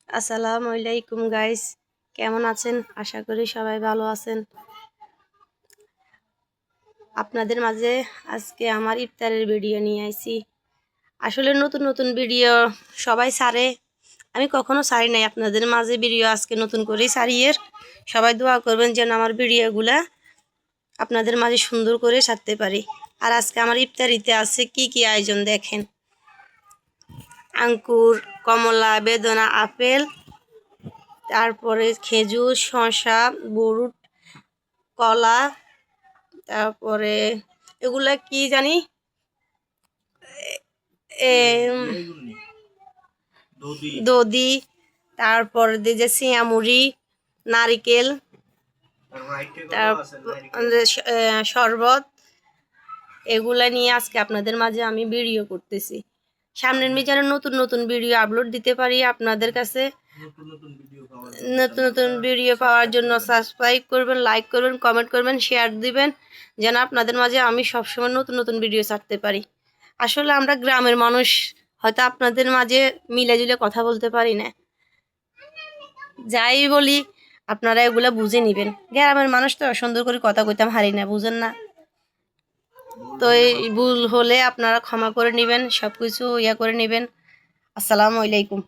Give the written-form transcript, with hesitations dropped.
আসসালামু আলাইকুম গাইস, কেমন আছেন? আশা করি সবাই ভালো আছেন। আপনাদের মাঝে আজকে আমার ইফতারের ভিডিও নিয়ে আইছি। আসলে নতুন নতুন ভিডিও সবাই ছাড়ে, আমি কখনো ছাড়ি নাই। আপনাদের মাঝে ভিডিও আজকে নতুন করেই ছাড়িয়ে সবাই দোয়া করবেন যেন আমার ভিডিওগুলা আপনাদের মাঝে সুন্দর করে ছাড়তে পারি। আর আজকে আমার ইফতারিতে আছে কি কি আয়োজন দেখেন। আঙ্কুর, কমলা, বেদনা, আপেল, তারপরে খেজুর, শসা, বুট, কলা, তারপরে এগুলা কি জানি, দধি, তারপর দিয়ে যে সিয়ামুড়ি, নারিকেল, তারপর শরবত, এগুলা নিয়ে আজকে আপনাদের মাঝে আমি ভিডিও করতেছি। সামনের যেন নতুন নতুন ভিডিও আপলোড দিতে পারি আপনাদের কাছে। নতুন নতুন ভিডিও পাওয়ার জন্য সাবস্ক্রাইব করবেন, লাইক করবেন, কমেন্ট করবেন, শেয়ার দিবেন যেন আপনাদের মাঝে আমি সবসময় নতুন নতুন ভিডিও ছাড়তে পারি। আসলে আমরা গ্রামের মানুষ, হয়তো আপনাদের মাঝে মিলেজুলে কথা বলতে পারি না। যাই বলি আপনারা এগুলা বুঝে নেবেন। গ্রামের মানুষ তো সুন্দর করে কথা কইতাম হারি না, বুঝেন না? তো এই ভুল হলে আপনারা ক্ষমা করে নেবেন, সব কিছু করে নেবেন। আসসালামু আলাইকুম।